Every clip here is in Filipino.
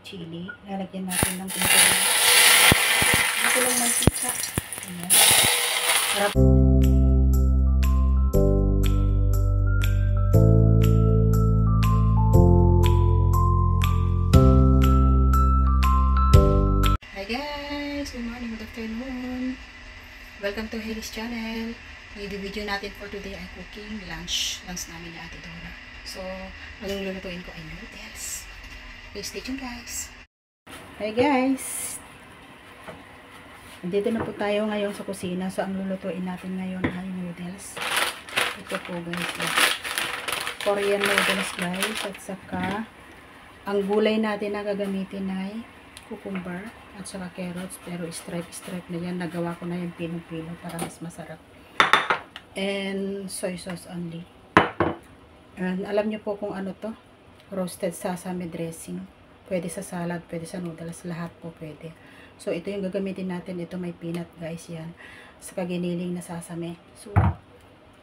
chili. Lalagyan natin ng kulong mantika. Ayan. Sarap. Hi guys! Good morning, good afternoon. Welcome to Hailey's channel. Yung video natin for today ay cooking lunch namin ni Ate Dora. So, ang lulutuin ko ay noodles. Please stay tuned guys. Hi guys! Nandito na po tayo ngayon sa kusina. So, ang lulutuin natin ngayon ay noodles. Ito po guys. Korean noodles guys. At saka, ang gulay natin na gagamitin ay cucumber at saka carrots. Pero stripe na yan. Nagawa ko na yung pinong-pino para mas masarap. And soy sauce only. And alam nyo po kung ano to? Roasted sesame dressing. Pwede sa salad, pwede sa noodles. Lahat po pwede. So, ito yung gagamitin natin. Ito may peanut guys yan. Saka giniling na sesame. So,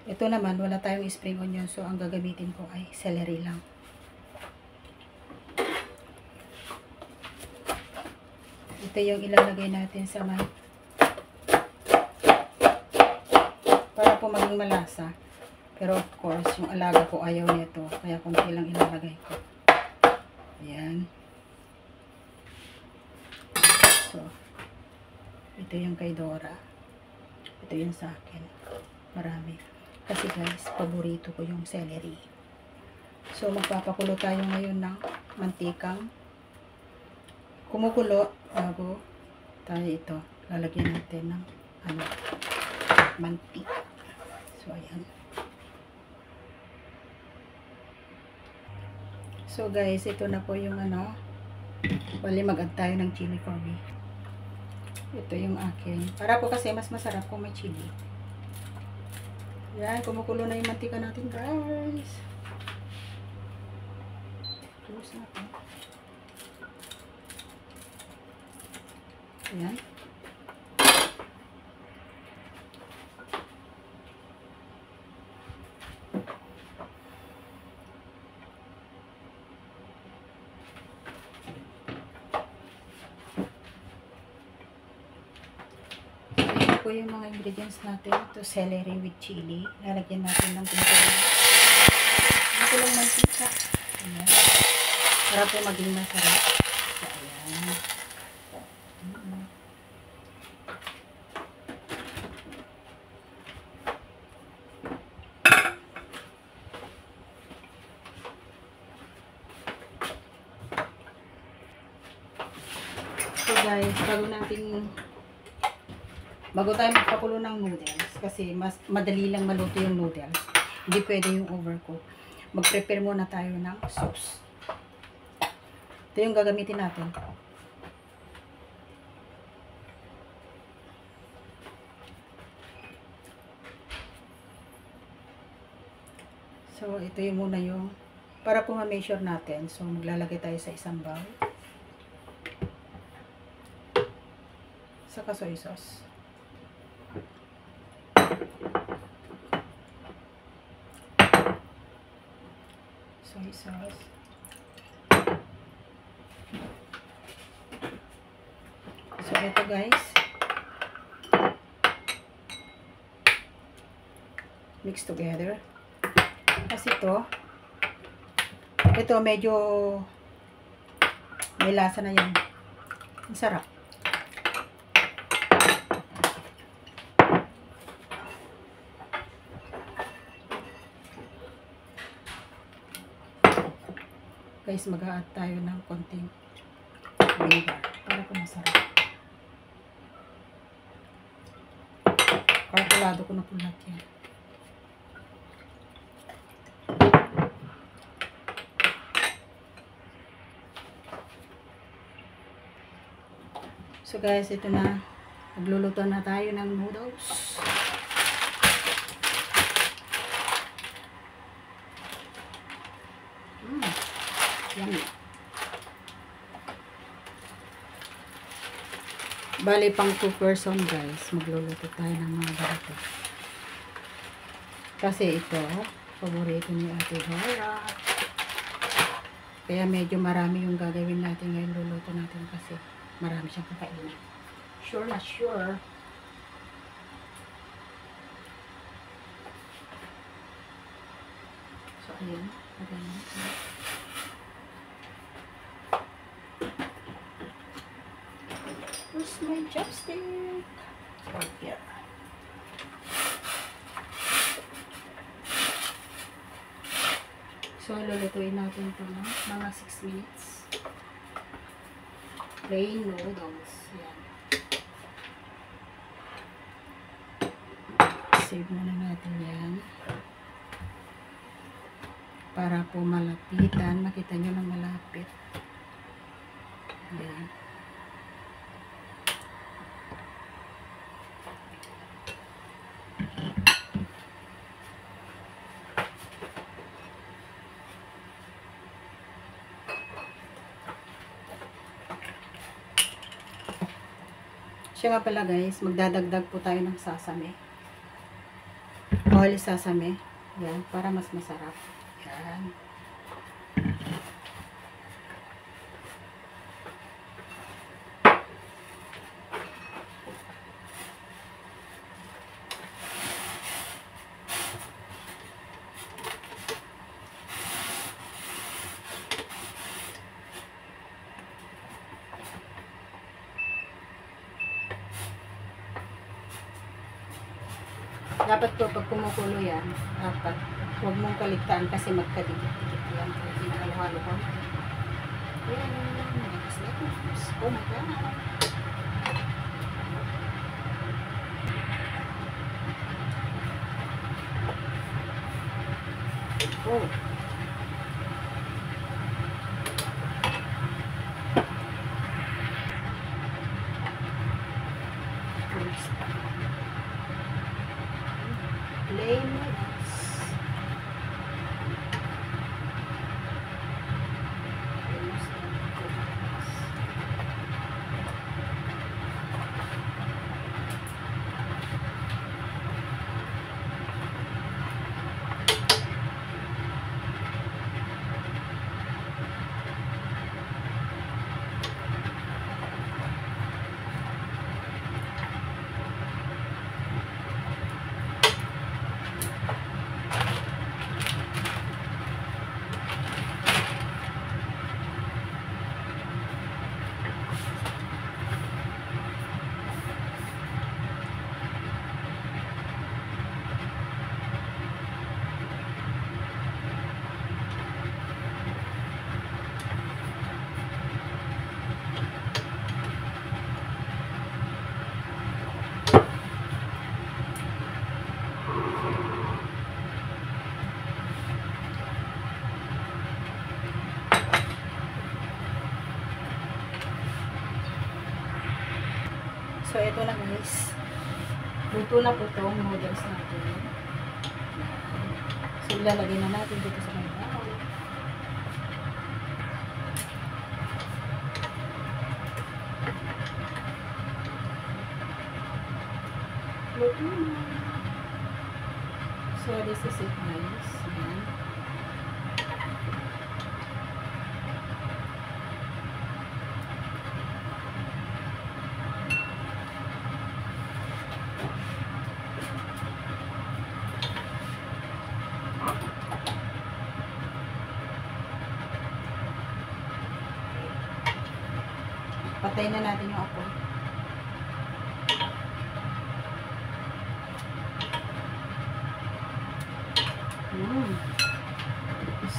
ito naman, wala tayong spring onion. So, ang gagamitin ko ay celery lang. Ito yung ilalagay natin sa may para po maging malasa. Pero of course, yung alaga ko ayaw nito. Kaya konti lang ilalagay ko. Ayan. So, ito yung kay Dora. Ito yung sa akin. Marami. Kasi guys, paborito ko yung celery. So, magpapakulo tayo ngayon ng mantikang kumukulo bago tayo ito. Lalagyan natin ng mantika. So, ayan. So, guys, ito na po yung bali mag-add tayo ng chili for me. Ito yung akin. Para po kasi mas masarap kung may chili. Ayan, kumukulo na yung mantika natin, guys. Close na po. Ayan. Ito po yung mga ingredients natin. Ito celery with chili. Lalagyan natin ng kulong mantika. Ayan. Para po maging masarap. So, ayan. So guys, bago tayo magpakulo ng noodles, kasi mas madali lang maluto yung noodles, hindi pwede yung overcook. Mag-prepare muna tayo ng sauce. Ito yung gagamitin natin. So, ito yung muna yung para po ma-measure natin. So, maglalagay tayo sa isang bowl. Saka soy sauce. Soy sauce. So, ito guys. Mix together. Kasi ito medyo may lasa na yan. Ang sarap. Guys, mag-a-add tayo ng konting vinegar para po masarap. Kalkulado ko na po lahat yan. So guys, ito na. Magluluto na tayo ng noodles. Yummy. Bali pang 2 person guys. Magluluto tayo ng mga ganito. Kasi ito, paborito ni Ate Dora. Kaya medyo marami yung gagawin natin ngayon. Luluto natin kasi marami siyang kakainin. Sure na sure. So, ayun. Where's my chopstick? Oh, here. So, lulutuin natin ito na mga 6 minutes. Plain noodles. Yan. Save muna natin yan. Para po malapitan. Makita nyo ng malapit. Yan. Siya nga pala guys, magdadagdag po tayo ng sasame. Oil sasame. Yan, para mas masarap. Yan. Dapat po pag kumukulo yan, dapat huwag mong kaligtaan kasi magkadikit-dikit yan. Kaya pinakahalo ko. Ayan, malakas na ito. Oh my God. Oh. Plain noodles. So, ito na guys. Luto na po itong noodles natin. So, ilalagay na natin dito sa mga bowl. Luto na. So, this is it guys. Ayan. Patay na natin yung apoy.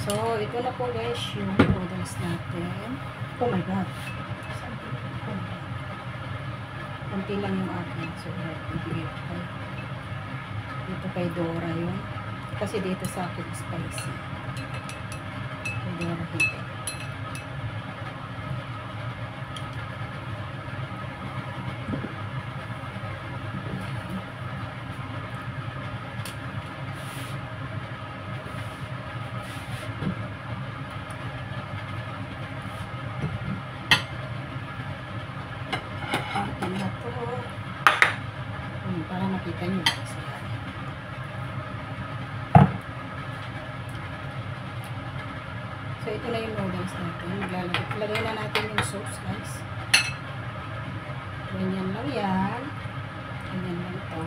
So, ito na po guys yung noodles natin. Oh my God. Kunti lang yung akin. So, ibigay ko dito kay Dora yun. Kasi dito sa akin spicy. Kay Dora hito. Para makita nyo guys. So So, ito na yung noodles natin. Lagay na natin yung sauce, guys. Ganyan lang yan. Ganyan lang ito.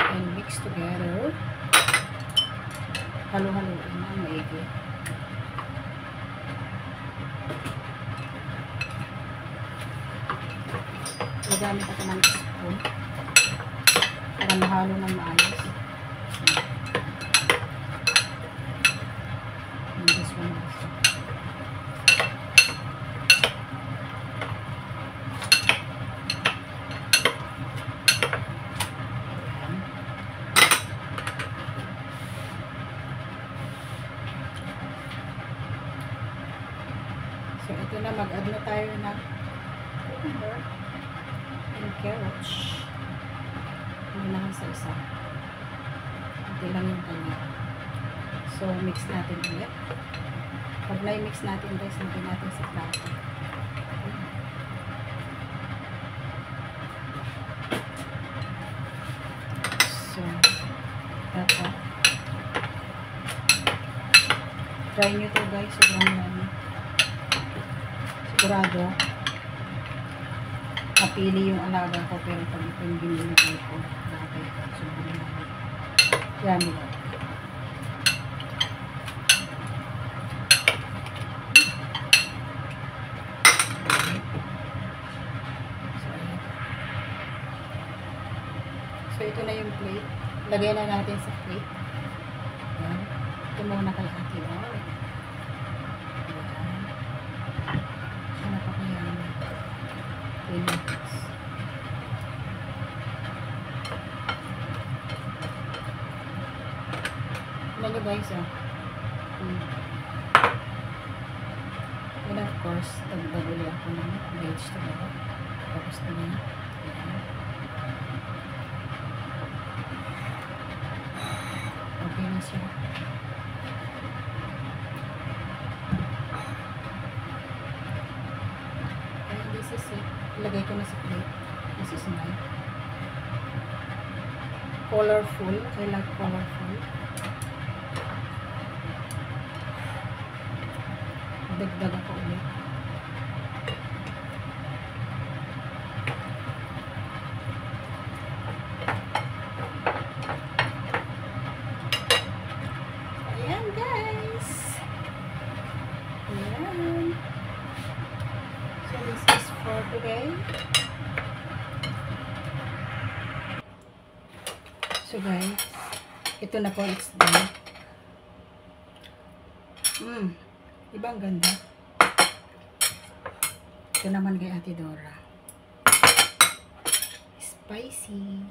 And mix together. Halo-haloin na maigi. Gagamit ako ng spoon para mahalo ng maayos. And this one also. So, ito na, mag-add na tayo ng cucumber and carrots. Unahan sa isa. Ito lang yung kanya. So, mix natin ulit. Pag na-mix natin, guys, lagyan natin sa plato. So, ito. Try nyo to, guys. Sobrang lami. Sigurado napili yung alaga ko, pero pag ito yung binilagay ko, grabe, sobrang lami. Yummy lang. So ito na yung plate. Lagay na natin sa plate. Ayan. Ito muna kay Ate Dor. Ano guys, and of course, tagdaguli ako ng vegetable. Tapos na niya. Okay na siya. And this is it. Ilagay ko na sa plate. This is mine. Colorful. I like colorful. Dagdag ako ulit. Ayan guys. Ayan. So this is for today. So guys, ito na po, it's done. Ibang ganda. Ito naman kay Ate Dora. Spicy.